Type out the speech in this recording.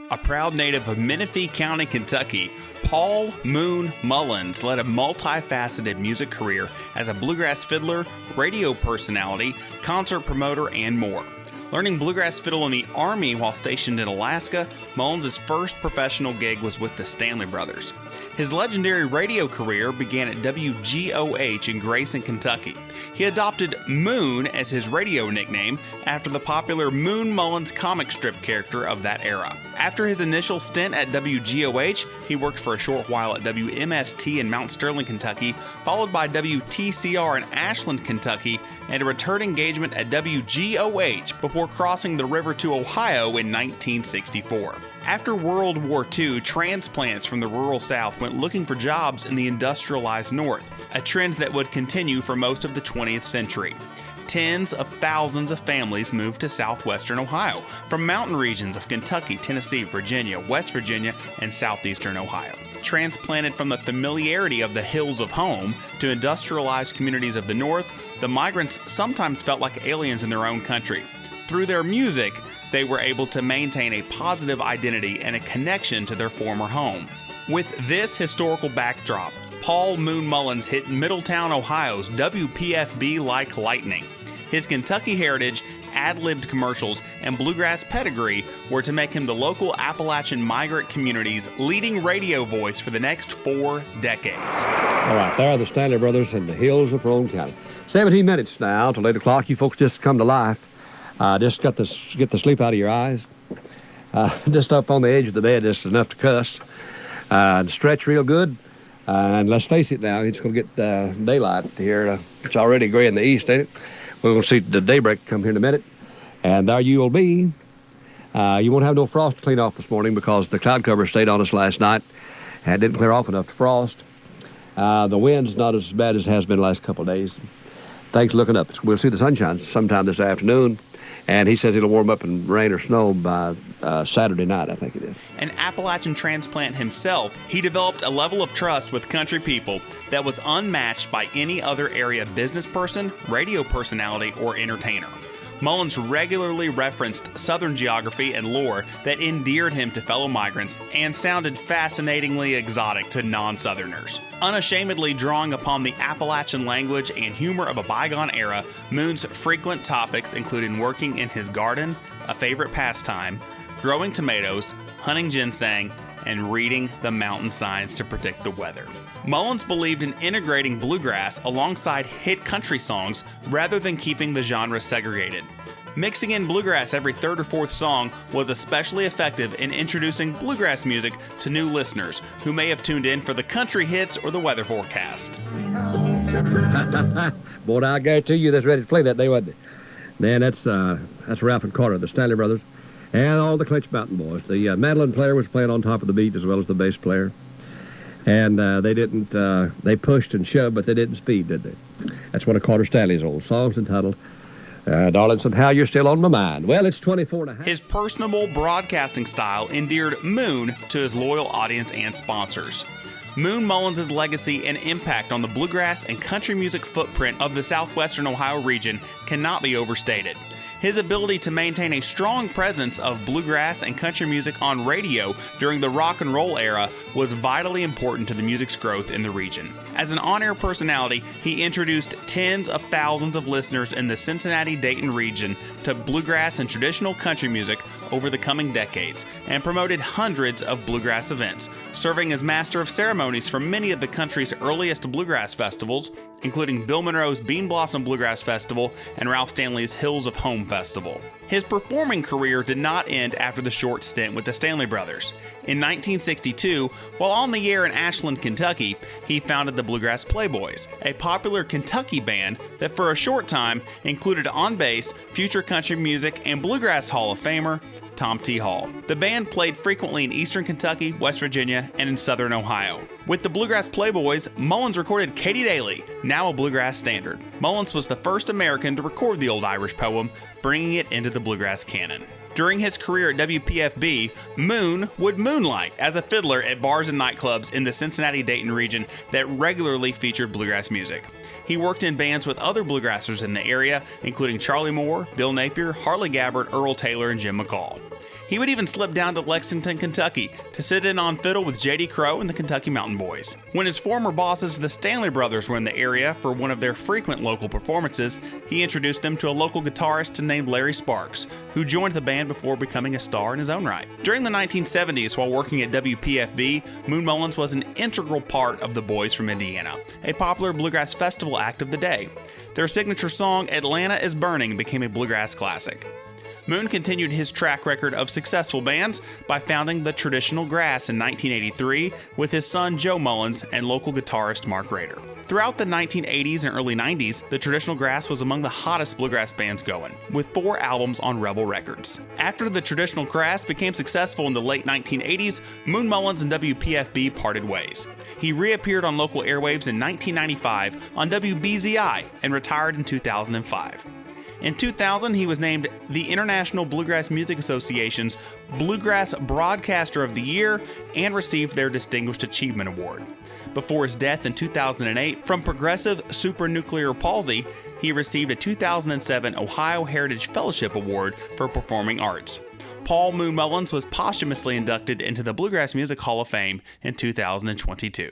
A proud native of Menifee County, Kentucky, Paul Moon Mullins led a multifaceted music career as a bluegrass fiddler, radio personality, concert promoter, and more. Learning bluegrass fiddle in the Army while stationed in Alaska, Mullins' first professional gig was with the Stanley Brothers. His legendary radio career began at WGOH in Grayson, Kentucky. He adopted Moon as his radio nickname after the popular Moon Mullins comic strip character of that era. After his initial stint at WGOH, he worked for a short while at WMST in Mount Sterling, Kentucky, followed by WTCR in Ashland, Kentucky, and a return engagement at WGOH before crossing the river to Ohio in 1964. After World War II, transplants from the rural South went looking for jobs in the industrialized North, a trend that would continue for most of the 20th century. Tens of thousands of families moved to southwestern Ohio from mountain regions of Kentucky, Tennessee, Virginia, West Virginia, and southeastern Ohio. Transplanted from the familiarity of the hills of home to industrialized communities of the North, the migrants sometimes felt like aliens in their own country. Through their music, they were able to maintain a positive identity and a connection to their former home. With this historical backdrop, Paul Moon Mullins hit Middletown, Ohio's WPFB like lightning. His Kentucky heritage, ad-libbed commercials, and bluegrass pedigree were to make him the local Appalachian migrant community's leading radio voice for the next 4 decades. All right, there are the Stanley Brothers in the hills of Roane County. 17 minutes now till 8 o'clock. You folks just come to life. Just get the sleep out of your eyes. Just up on the edge of the bed, just enough to cuss. And stretch real good. And let's face it now, it's going to get daylight here. It's already gray in the east, ain't it? We're going to see the daybreak come here in a minute. And there you will be. You won't have no frost to clean off this morning because the cloud cover stayed on us last night and didn't clear off enough to frost. The wind's not as bad as it has been the last couple of days. Things looking up. We'll see the sunshine sometime this afternoon. And he says it'll warm up in rain or snow by Saturday night, I think it is. An Appalachian transplant himself, he developed a level of trust with country people that was unmatched by any other area business person, radio personality, or entertainer. Mullins regularly referenced Southern geography and lore that endeared him to fellow migrants and sounded fascinatingly exotic to non-Southerners. Unashamedly drawing upon the Appalachian language and humor of a bygone era, Moon's frequent topics included working in his garden, a favorite pastime, growing tomatoes, hunting ginseng, and reading the mountain signs to predict the weather. Mullins believed in integrating bluegrass alongside hit country songs rather than keeping the genre segregated. Mixing in bluegrass every third or fourth song was especially effective in introducing bluegrass music to new listeners who may have tuned in for the country hits or the weather forecast. Boy, I guarantee you that's ready to play that day, wasn't it? Man, that's Ralph and Carter, the Stanley Brothers, and all the Clinch Mountain boys. The mandolin player was playing on top of the beat as well as the bass player. And they pushed and shoved, but they didn't speed, did they? That's one of Carter Stanley's old songs entitled, Darling, Somehow You're Still on My Mind. Well, it's 24 and a half. His personable broadcasting style endeared Moon to his loyal audience and sponsors. Moon Mullins' legacy and impact on the bluegrass and country music footprint of the southwestern Ohio region cannot be overstated. His ability to maintain a strong presence of bluegrass and country music on radio during the rock and roll era was vitally important to the music's growth in the region. As an on-air personality, he introduced tens of thousands of listeners in the Cincinnati-Dayton region to bluegrass and traditional country music over the coming decades, and promoted hundreds of bluegrass events, serving as master of ceremonies for many of the country's earliest bluegrass festivals, including Bill Monroe's Bean Blossom Bluegrass Festival and Ralph Stanley's Hills of Home Festival. His performing career did not end after the short stint with the Stanley Brothers. In 1962, while on the air in Ashland, Kentucky, he founded the Bluegrass Playboys, a popular Kentucky band that for a short time included on bass future country music and bluegrass Hall of Famer Tom T. Hall. The band played frequently in eastern Kentucky, West Virginia, and in southern Ohio. With the Bluegrass Playboys, Mullins recorded Katy Daly, now a bluegrass standard. Mullins was the first American to record the old Irish poem, bringing it into the bluegrass canon. During his career at WPFB, Moon would moonlight as a fiddler at bars and nightclubs in the Cincinnati-Dayton region that regularly featured bluegrass music. He worked in bands with other bluegrassers in the area, including Charlie Moore, Bill Napier, Harley Gabbard, Earl Taylor, and Jim McCall. He would even slip down to Lexington, Kentucky to sit in on fiddle with J.D. Crowe and the Kentucky Mountain Boys. When his former bosses, the Stanley Brothers, were in the area for one of their frequent local performances, he introduced them to a local guitarist named Larry Sparks, who joined the band before becoming a star in his own right. During the 1970s, while working at WPFB, Moon Mullins was an integral part of the Boys from Indiana, a popular bluegrass festival act of the day. Their signature song, Atlanta is Burning, became a bluegrass classic. Moon continued his track record of successful bands by founding the Traditional Grass in 1983 with his son Joe Mullins and local guitarist Mark Rader. Throughout the 1980s and early 90s, the Traditional Grass was among the hottest bluegrass bands going, with 4 albums on Rebel Records. After the Traditional Grass became successful in the late 1980s, Moon Mullins and WPFB parted ways. He reappeared on local airwaves in 1995 on WBZI and retired in 2005. In 2000, he was named the International Bluegrass Music Association's Bluegrass Broadcaster of the Year and received their Distinguished Achievement Award. Before his death in 2008 from progressive supranuclear palsy, he received a 2007 Ohio Heritage Fellowship Award for Performing Arts. Paul Moon Mullins was posthumously inducted into the Bluegrass Music Hall of Fame in 2022.